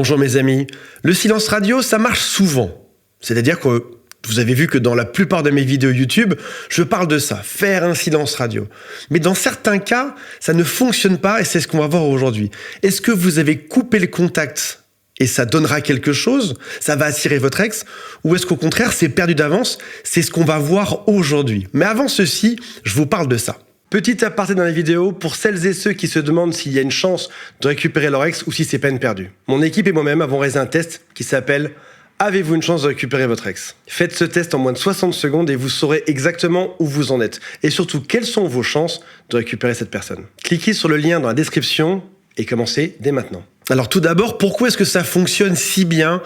Bonjour mes amis. Le silence radio, ça marche souvent. C'est-à-dire que vous avez vu que dans la plupart de mes vidéos YouTube, je parle de ça, faire un silence radio. Mais dans certains cas, ça ne fonctionne pas et c'est ce qu'on va voir aujourd'hui. Est-ce que vous avez coupé le contact et ça donnera quelque chose, ça va attirer votre ex, ou est-ce qu'au contraire, c'est perdu d'avance? C'est ce qu'on va voir aujourd'hui. Mais avant ceci, je vous parle de ça. Petit aparté dans la vidéo, pour celles et ceux qui se demandent s'il y a une chance de récupérer leur ex ou si c'est peine perdue. Mon équipe et moi-même avons réalisé un test qui s'appelle « Avez-vous une chance de récupérer votre ex ?» Faites ce test en moins de 60 secondes et vous saurez exactement où vous en êtes. Et surtout, quelles sont vos chances de récupérer cette personne. Cliquez sur le lien dans la description et commencez dès maintenant. Alors tout d'abord, pourquoi est-ce que ça fonctionne si bien ?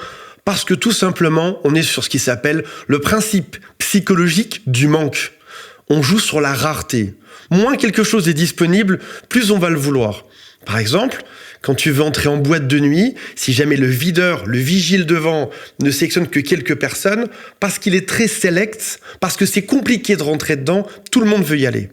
Parce que tout simplement, on est sur ce qui s'appelle le principe psychologique du manque. On joue sur la rareté. Moins quelque chose est disponible, plus on va le vouloir. Par exemple, quand tu veux entrer en boîte de nuit, si jamais le videur, le vigile devant ne sélectionne que quelques personnes, parce qu'il est très select, parce que c'est compliqué de rentrer dedans, tout le monde veut y aller.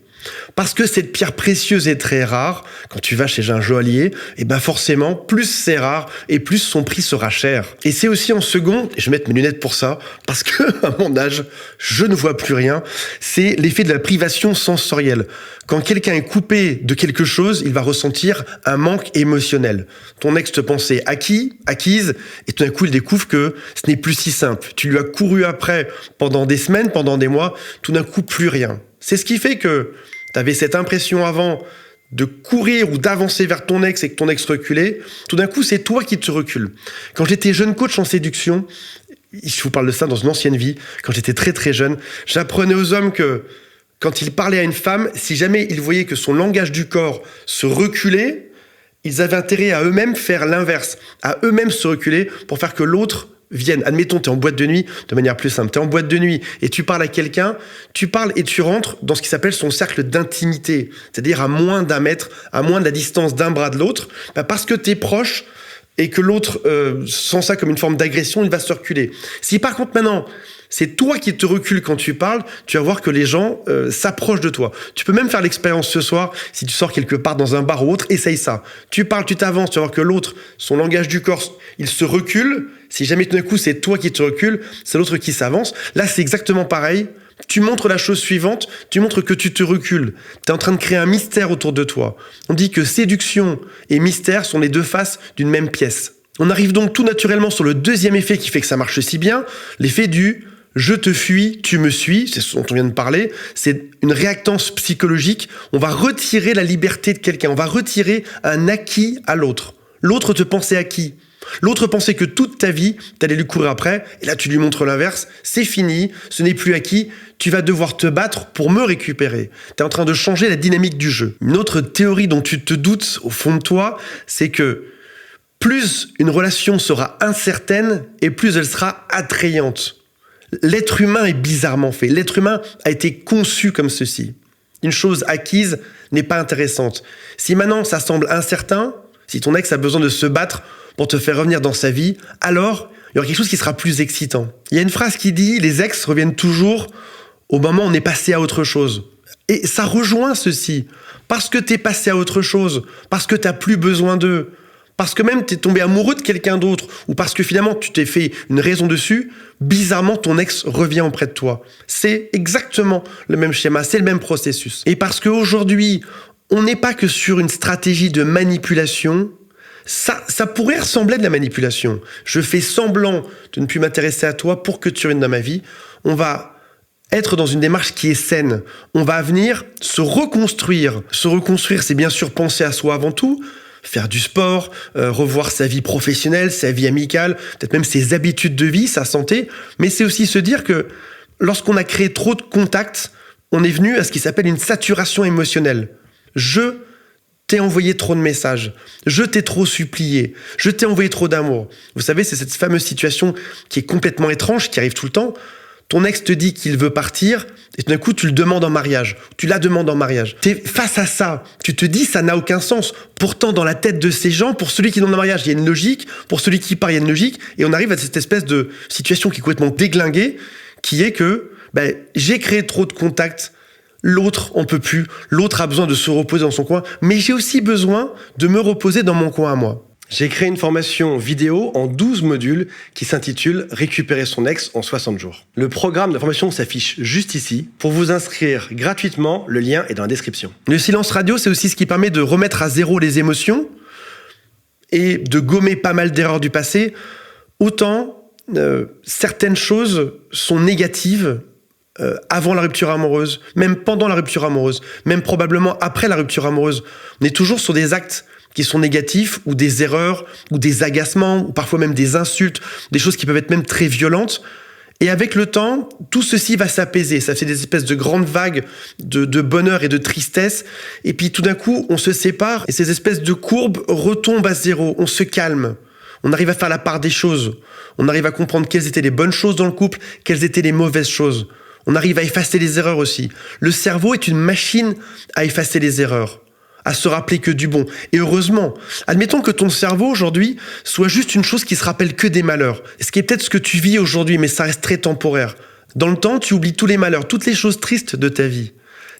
Parce que cette pierre précieuse est très rare, quand tu vas chez un joaillier, et ben forcément, plus c'est rare et plus son prix sera cher. Et c'est aussi en second, et je vais mettre mes lunettes pour ça, parce que à mon âge, je ne vois plus rien, c'est l'effet de la privation sensorielle. Quand quelqu'un est coupé de quelque chose, il va ressentir un manque émotionnel. Ton ex te pensait acquis, acquise, et tout d'un coup, il découvre que ce n'est plus si simple. Tu lui as couru après pendant des semaines, pendant des mois, tout d'un coup, plus rien. C'est ce qui fait que tu avais cette impression avant de courir ou d'avancer vers ton ex et que ton ex reculait. Tout d'un coup, c'est toi qui te recules. Quand j'étais jeune coach en séduction, je vous parle de ça dans une ancienne vie, quand j'étais très très jeune, j'apprenais aux hommes que quand ils parlaient à une femme, si jamais ils voyaient que son langage du corps se reculait, ils avaient intérêt à eux-mêmes faire l'inverse, à eux-mêmes se reculer pour faire que l'autre vienne. Admettons, tu es en boîte de nuit, de manière plus simple. Tu es en boîte de nuit et tu parles à quelqu'un, tu parles et tu rentres dans ce qui s'appelle son cercle d'intimité, c'est-à-dire à moins d'1 mètre, à moins de la distance d'un bras de l'autre, parce que tu es proche et que l'autre sent ça comme une forme d'agression, il va se reculer. Si par contre maintenant, c'est toi qui te recules quand tu parles, tu vas voir que les gens s'approchent de toi. Tu peux même faire l'expérience ce soir, si tu sors quelque part dans un bar ou autre, essaye ça. Tu parles, tu t'avances, tu vas voir que l'autre, son langage du corps, il se recule. Si jamais tout d'un coup c'est toi qui te recules, c'est l'autre qui s'avance. Là c'est exactement pareil. Tu montres la chose suivante, tu montres que tu te recules. Tu es en train de créer un mystère autour de toi. On dit que séduction et mystère sont les deux faces d'une même pièce. On arrive donc tout naturellement sur le deuxième effet qui fait que ça marche si bien, l'effet du « je te fuis, tu me suis », c'est ce dont on vient de parler, c'est une réactance psychologique. On va retirer la liberté de quelqu'un, on va retirer un acquis à l'autre. L'autre te pensait acquis. L'autre pensait que toute ta vie, tu allais lui courir après, et là tu lui montres l'inverse, c'est fini, ce n'est plus acquis, tu vas devoir te battre pour me récupérer. Tu es en train de changer la dynamique du jeu. Une autre théorie dont tu te doutes au fond de toi, c'est que plus une relation sera incertaine et plus elle sera attrayante. L'être humain est bizarrement fait. L'être humain a été conçu comme ceci. Une chose acquise n'est pas intéressante. Si maintenant ça semble incertain, si ton ex a besoin de se battre pour te faire revenir dans sa vie, alors il y aura quelque chose qui sera plus excitant. Il y a une phrase qui dit « les ex reviennent toujours au moment où on est passé à autre chose ». Et ça rejoint ceci. Parce que tu es passé à autre chose, parce que tu n'as plus besoin d'eux, parce que même tu es tombé amoureux de quelqu'un d'autre, ou parce que finalement tu t'es fait une raison dessus, bizarrement ton ex revient auprès de toi. C'est exactement le même schéma, c'est le même processus. Et parce qu'aujourd'hui, on n'est pas que sur une stratégie de manipulation, ça pourrait ressembler à de la manipulation. Je fais semblant de ne plus m'intéresser à toi pour que tu viennes dans ma vie. On va être dans une démarche qui est saine. On va venir se reconstruire. Se reconstruire, c'est bien sûr penser à soi avant tout, faire du sport, revoir sa vie professionnelle, sa vie amicale, peut-être même ses habitudes de vie, sa santé. Mais c'est aussi se dire que lorsqu'on a créé trop de contacts, on est venu à ce qui s'appelle une saturation émotionnelle. Je t'ai envoyé trop de messages, je t'ai trop supplié, je t'ai envoyé trop d'amour. Vous savez, c'est cette fameuse situation qui est complètement étrange, qui arrive tout le temps. Ton ex te dit qu'il veut partir, et tout d'un coup, tu le demandes en mariage. Tu la demandes en mariage. T'es face à ça. Tu te dis, ça n'a aucun sens. Pourtant, dans la tête de ces gens, pour celui qui demande en mariage, il y a une logique. Pour celui qui part, il y a une logique. Et on arrive à cette espèce de situation qui est complètement déglinguée, qui est que j'ai créé trop de contacts. L'autre, on peut plus. L'autre a besoin de se reposer dans son coin. Mais j'ai aussi besoin de me reposer dans mon coin à moi. J'ai créé une formation vidéo en 12 modules qui s'intitule « Récupérer son ex en 60 jours ». Le programme de formation s'affiche juste ici. Pour vous inscrire gratuitement, le lien est dans la description. Le silence radio, c'est aussi ce qui permet de remettre à zéro les émotions et de gommer pas mal d'erreurs du passé. Autant certaines choses sont négatives avant la rupture amoureuse, même pendant la rupture amoureuse, même probablement après la rupture amoureuse. On est toujours sur des actes qui sont négatifs, ou des erreurs, ou des agacements, ou parfois même des insultes, des choses qui peuvent être même très violentes. Et avec le temps, tout ceci va s'apaiser. Ça fait des espèces de grandes vagues de bonheur et de tristesse. Et puis tout d'un coup, on se sépare, et ces espèces de courbes retombent à zéro. On se calme. On arrive à faire la part des choses. On arrive à comprendre quelles étaient les bonnes choses dans le couple, quelles étaient les mauvaises choses. On arrive à effacer les erreurs aussi. Le cerveau est une machine à effacer les erreurs, à se rappeler que du bon. Et heureusement, admettons que ton cerveau aujourd'hui soit juste une chose qui se rappelle que des malheurs. Ce qui est peut-être ce que tu vis aujourd'hui, mais ça reste très temporaire. Dans le temps, tu oublies tous les malheurs, toutes les choses tristes de ta vie.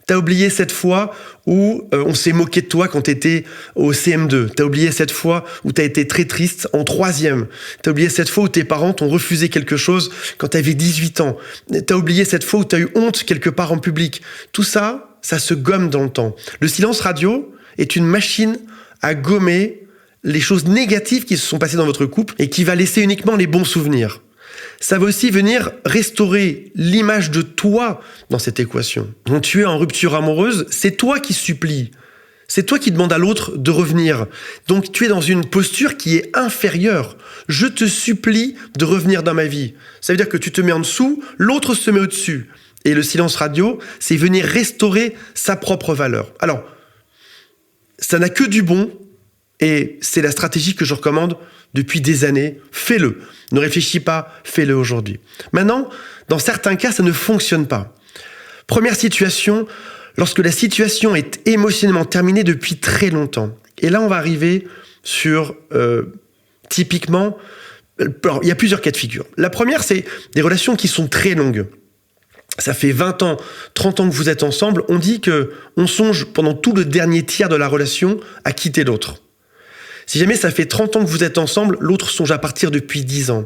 T'as oublié cette fois où on s'est moqué de toi quand t'étais au CM2. T'as oublié cette fois où t'as été très triste en 3e. T'as oublié cette fois où tes parents t'ont refusé quelque chose quand t'avais 18 ans. T'as oublié cette fois où t'as eu honte quelque part en public. Tout ça, ça se gomme dans le temps. Le silence radio est une machine à gommer les choses négatives qui se sont passées dans votre couple et qui va laisser uniquement les bons souvenirs. Ça va aussi venir restaurer l'image de toi dans cette équation. Quand tu es en rupture amoureuse, c'est toi qui supplies. C'est toi qui demandes à l'autre de revenir. Donc tu es dans une posture qui est inférieure. Je te supplie de revenir dans ma vie. Ça veut dire que tu te mets en dessous, l'autre se met au-dessus. Et le silence radio, c'est venir restaurer sa propre valeur. Alors, ça n'a que du bon, et c'est la stratégie que je recommande depuis des années. Fais-le. Ne réfléchis pas, fais-le aujourd'hui. Maintenant, dans certains cas, ça ne fonctionne pas. Première situation, lorsque la situation est émotionnellement terminée depuis très longtemps. Et là, on va arriver sur, typiquement, alors, il y a plusieurs cas de figure. La première, c'est des relations qui sont très longues. Ça fait 20 ans, 30 ans que vous êtes ensemble. On dit qu'on songe pendant tout le dernier tiers de la relation à quitter l'autre. Si jamais ça fait 30 ans que vous êtes ensemble, l'autre songe à partir depuis 10 ans.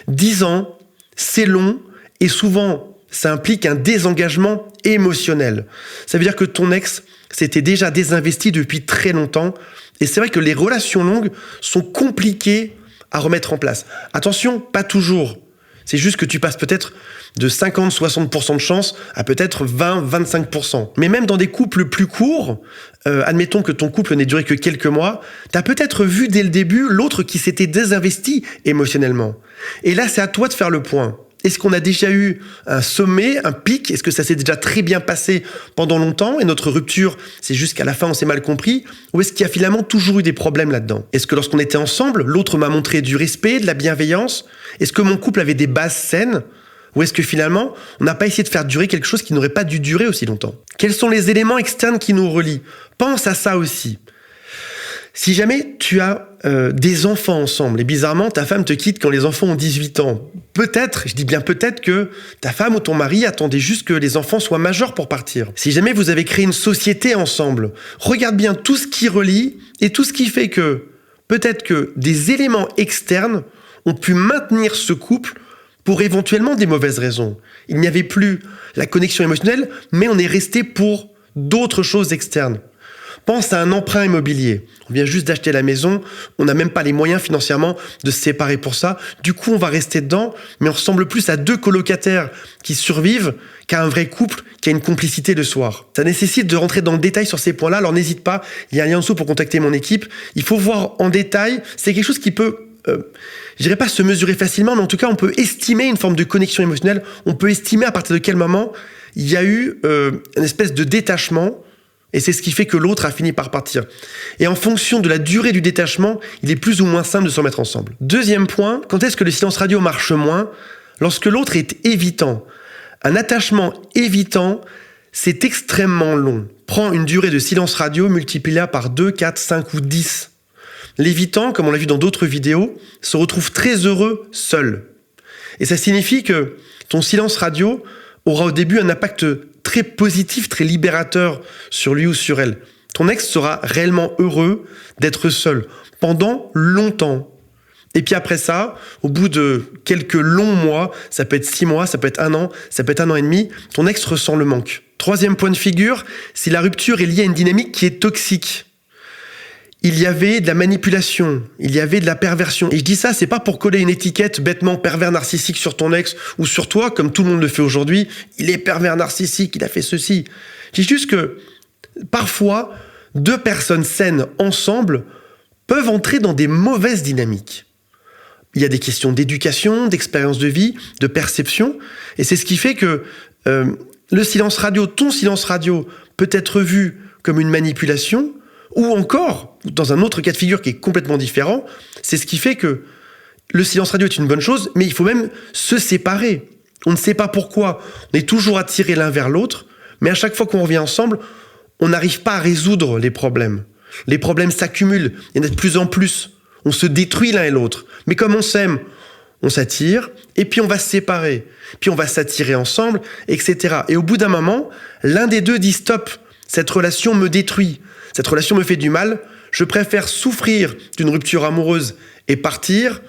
10 ans, c'est long et souvent, ça implique un désengagement émotionnel. Ça veut dire que ton ex s'était déjà désinvesti depuis très longtemps. Et c'est vrai que les relations longues sont compliquées à remettre en place. Attention, pas toujours. C'est juste que tu passes peut-être de 50-60% de chance à peut-être 20-25%. Mais même dans des couples plus courts, admettons que ton couple n'ait duré que quelques mois, t'as peut-être vu dès le début l'autre qui s'était désinvesti émotionnellement. Et là, c'est à toi de faire le point. Est-ce qu'on a déjà eu un sommet, un pic? Est-ce que ça s'est déjà très bien passé pendant longtemps et notre rupture, c'est juste qu'à la fin on s'est mal compris? Ou est-ce qu'il y a finalement toujours eu des problèmes là-dedans? Est-ce que lorsqu'on était ensemble, l'autre m'a montré du respect, de la bienveillance? Est-ce que mon couple avait des bases saines? Ou est-ce que finalement, on n'a pas essayé de faire durer quelque chose qui n'aurait pas dû durer aussi longtemps? Quels sont les éléments externes qui nous relient? Pense à ça aussi. Si jamais tu as des enfants ensemble, et bizarrement, ta femme te quitte quand les enfants ont 18 ans, peut-être, je dis bien peut-être que ta femme ou ton mari attendait juste que les enfants soient majeurs pour partir. Si jamais vous avez créé une société ensemble, regarde bien tout ce qui relie et tout ce qui fait que peut-être que des éléments externes ont pu maintenir ce couple pour éventuellement des mauvaises raisons. Il n'y avait plus la connexion émotionnelle, mais on est resté pour d'autres choses externes. Pense à un emprunt immobilier. On vient juste d'acheter la maison, on n'a même pas les moyens financièrement de se séparer pour ça. Du coup, on va rester dedans, mais on ressemble plus à deux colocataires qui survivent qu'à un vrai couple qui a une complicité le soir. Ça nécessite de rentrer dans le détail sur ces points-là, alors n'hésite pas, il y a un lien en dessous pour contacter mon équipe. Il faut voir en détail, c'est quelque chose qui peut... je dirais pas se mesurer facilement, mais en tout cas, on peut estimer une forme de connexion émotionnelle. On peut estimer à partir de quel moment il y a eu une espèce de détachement, et c'est ce qui fait que l'autre a fini par partir. Et en fonction de la durée du détachement, il est plus ou moins simple de se remettre ensemble. Deuxième point, quand est-ce que le silence radio marche moins? Lorsque l'autre est évitant. Un attachement évitant, c'est extrêmement long. Prends une durée de silence radio, multiplie-la par 2, 4, 5 ou 10. L'évitant, comme on l'a vu dans d'autres vidéos, se retrouve très heureux seul. Et ça signifie que ton silence radio aura au début un impact très positif, très libérateur sur lui ou sur elle. ton ex sera réellement heureux d'être seul pendant longtemps. Et puis après ça, au bout de quelques longs mois, ça peut être 6 mois, ça peut être 1 an, ça peut être 1 an et demi, ton ex ressent le manque. Troisième point de figure, si la rupture est liée à une dynamique qui est toxique. Il y avait de la manipulation, il y avait de la perversion. Et je dis ça, c'est pas pour coller une étiquette bêtement pervers narcissique sur ton ex ou sur toi, comme tout le monde le fait aujourd'hui. Il est pervers narcissique, il a fait ceci. Je dis juste que parfois, 2 personnes saines ensemble peuvent entrer dans des mauvaises dynamiques. Il y a des questions d'éducation, d'expérience de vie, de perception. Et c'est ce qui fait que le silence radio, ton silence radio, peut être vu comme une manipulation, ou encore, dans un autre cas de figure qui est complètement différent, c'est ce qui fait que le silence radio est une bonne chose, mais il faut même se séparer. On ne sait pas pourquoi. On est toujours attirés l'un vers l'autre, mais à chaque fois qu'on revient ensemble, on n'arrive pas à résoudre les problèmes. Les problèmes s'accumulent, il y en a de plus en plus. On se détruit l'un et l'autre. Mais comme on s'aime, on s'attire, et puis on va se séparer. Puis on va s'attirer ensemble, etc. Et au bout d'un moment, l'un des deux dit stop, cette relation me détruit, cette relation me fait du mal, je préfère souffrir d'une rupture amoureuse et partir,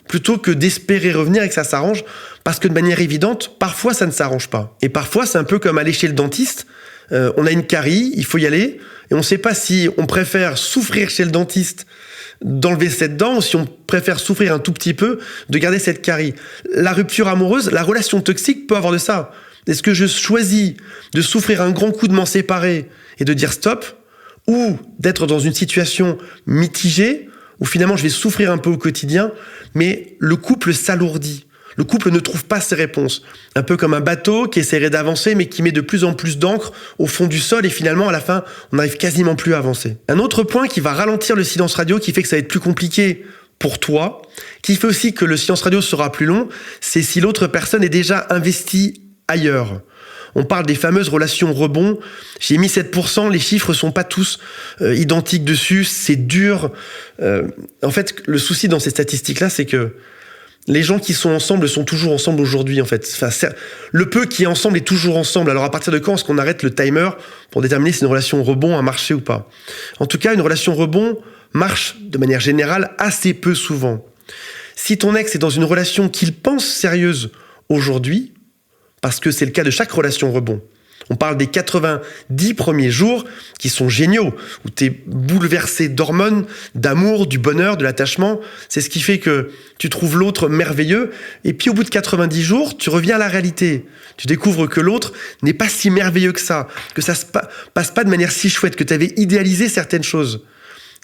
plutôt que d'espérer revenir et que ça s'arrange, parce que de manière évidente, parfois ça ne s'arrange pas. Et parfois c'est un peu comme aller chez le dentiste, on a une carie, il faut y aller, et on ne sait pas si on préfère souffrir chez le dentiste d'enlever cette dent, ou si on préfère souffrir un tout petit peu, de garder cette carie. La rupture amoureuse, la relation toxique peut avoir de ça. Est-ce que je choisis de souffrir un grand coup, de m'en séparer et de dire stop, ou d'être dans une situation mitigée, où finalement je vais souffrir un peu au quotidien, mais le couple s'alourdit. Le couple ne trouve pas ses réponses. Un peu comme un bateau qui essaierait d'avancer, mais qui met de plus en plus d'encre au fond du sol, et finalement, à la fin, on n'arrive quasiment plus à avancer. Un autre point qui va ralentir le silence radio, qui fait que ça va être plus compliqué pour toi, qui fait aussi que le silence radio sera plus long, c'est si l'autre personne est déjà investie ailleurs. On parle des fameuses relations rebond. J'ai mis 7%, les chiffres sont pas tous identiques dessus, c'est dur. En fait, le souci dans ces statistiques-là, c'est que les gens qui sont ensemble sont toujours ensemble aujourd'hui, en fait. Enfin, le peu qui est ensemble est toujours ensemble. Alors, à partir de quand est-ce qu'on arrête le timer pour déterminer si une relation rebond a marché ou pas? En tout cas, une relation rebond marche, de manière générale, assez peu souvent. Si ton ex est dans une relation qu'il pense sérieuse aujourd'hui, parce que c'est le cas de chaque relation rebond, on parle des 90 premiers jours qui sont géniaux, où tu es bouleversé d'hormones, d'amour, du bonheur, de l'attachement. C'est ce qui fait que tu trouves l'autre merveilleux. Et puis au bout de 90 jours, tu reviens à la réalité. Tu découvres que l'autre n'est pas si merveilleux que ça se passe pas de manière si chouette, que tu avais idéalisé certaines choses,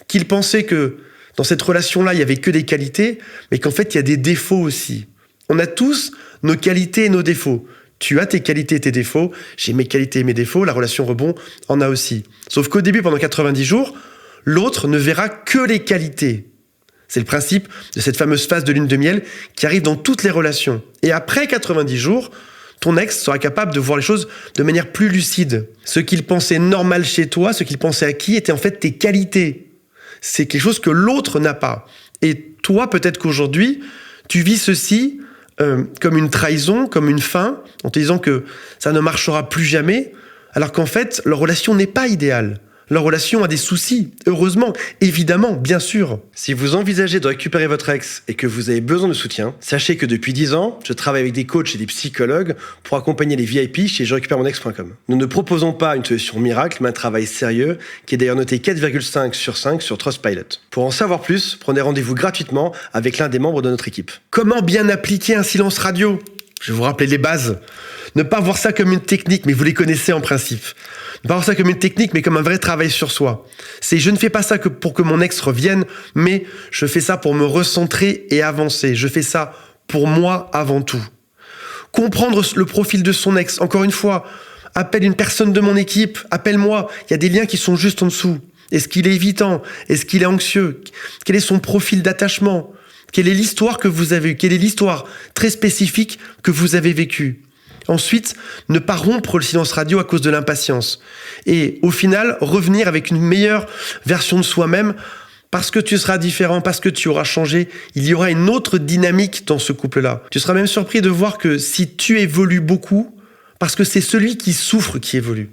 qu'il pensait que dans cette relation-là, il y avait que des qualités, mais qu'en fait, il y a des défauts aussi. On a tous nos qualités et nos défauts. Tu as tes qualités et tes défauts, j'ai mes qualités et mes défauts, la relation rebond en a aussi. Sauf qu'au début, pendant 90 jours, l'autre ne verra que les qualités. C'est le principe de cette fameuse phase de lune de miel qui arrive dans toutes les relations. Et après 90 jours, ton ex sera capable de voir les choses de manière plus lucide. Ce qu'il pensait normal chez toi, ce qu'il pensait acquis, était en fait tes qualités. C'est quelque chose que l'autre n'a pas. Et toi, peut-être qu'aujourd'hui, tu vis ceci comme une trahison, comme une fin, en te disant que ça ne marchera plus jamais, alors qu'en fait, leur relation n'est pas idéale. Leur relation a des soucis, heureusement, évidemment, bien sûr. Si vous envisagez de récupérer votre ex et que vous avez besoin de soutien, sachez que depuis 10 ans, je travaille avec des coachs et des psychologues pour accompagner les VIP chez jerécupèremonex.com. Nous ne proposons pas une solution miracle, mais un travail sérieux qui est d'ailleurs noté 4,5 sur 5 sur Trustpilot. Pour en savoir plus, prenez rendez-vous gratuitement avec l'un des membres de notre équipe. Comment bien appliquer un silence radio ? Je vais vous rappeler les bases. Ne pas voir ça comme une technique, mais vous les connaissez en principe. Ne pas voir ça comme une technique, mais comme un vrai travail sur soi. C'est je ne fais pas ça que pour que mon ex revienne, mais je fais ça pour me recentrer et avancer. Je fais ça pour moi avant tout. Comprendre le profil de son ex. Encore une fois, appelle une personne de mon équipe, appelle-moi. Il y a des liens qui sont juste en dessous. Est-ce qu'il est évitant ? Est-ce qu'il est anxieux ? Quel est son profil d'attachement ? Quelle est l'histoire que vous avez eue ? Quelle est l'histoire très spécifique que vous avez vécue ? Ensuite, ne pas rompre le silence radio à cause de l'impatience. Et au final, revenir avec une meilleure version de soi-même parce que tu seras différent, parce que tu auras changé. Il y aura une autre dynamique dans ce couple-là. Tu seras même surpris de voir que si tu évolues beaucoup, parce que c'est celui qui souffre qui évolue.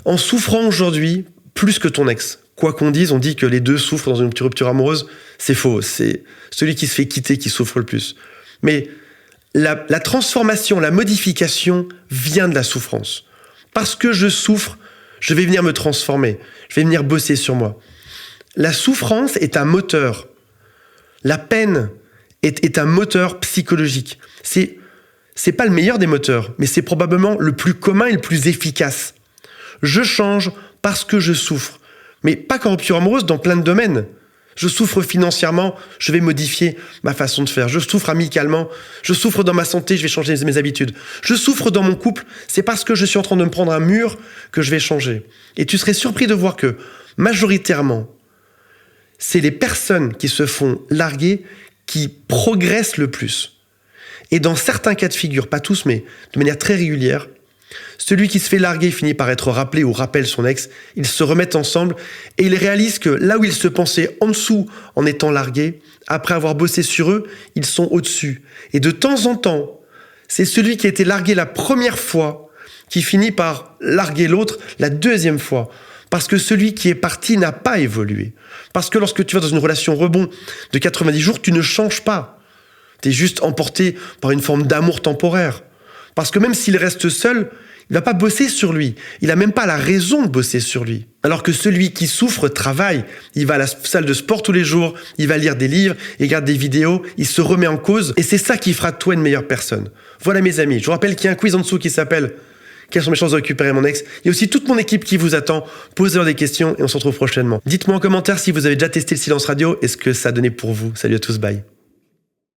En souffrant aujourd'hui, plus que ton ex. Quoi qu'on dise, on dit que les deux souffrent dans une rupture amoureuse. C'est faux. C'est celui qui se fait quitter qui souffre le plus. Mais la transformation, la modification vient de la souffrance. Parce que je souffre, je vais venir me transformer. Je vais venir bosser sur moi. La souffrance est un moteur. La peine est un moteur psychologique. C'est pas le meilleur des moteurs, mais c'est probablement le plus commun et le plus efficace. Je change parce que je souffre. Mais pas qu'en rupture amoureuse, dans plein de domaines. Je souffre financièrement, je vais modifier ma façon de faire. Je souffre amicalement, je souffre dans ma santé, je vais changer mes habitudes. Je souffre dans mon couple, c'est parce que je suis en train de me prendre un mur que je vais changer. Et tu serais surpris de voir que, majoritairement, c'est les personnes qui se font larguer qui progressent le plus. Et dans certains cas de figure, pas tous, mais de manière très régulière, celui qui se fait larguer finit par être rappelé ou rappelle son ex, ils se remettent ensemble et ils réalisent que là où ils se pensaient en dessous en étant largués, après avoir bossé sur eux, ils sont au-dessus. Et de temps en temps, c'est celui qui a été largué la première fois qui finit par larguer l'autre la deuxième fois. Parce que celui qui est parti n'a pas évolué. Parce que lorsque tu vas dans une relation rebond de 90 jours, tu ne changes pas. Tu es juste emporté par une forme d'amour temporaire. Parce que même s'il reste seul, il ne va pas bosser sur lui. Il n'a même pas la raison de bosser sur lui. Alors que celui qui souffre travaille. Il va à la salle de sport tous les jours, il va lire des livres, il regarde des vidéos, il se remet en cause. Et c'est ça qui fera de toi une meilleure personne. Voilà mes amis, je vous rappelle qu'il y a un quiz en dessous qui s'appelle « Quelles sont mes chances de récupérer mon ex ?» Il y a aussi toute mon équipe qui vous attend. Posez-leur des questions et on se retrouve prochainement. Dites-moi en commentaire si vous avez déjà testé le silence radio et ce que ça a donné pour vous. Salut à tous, bye.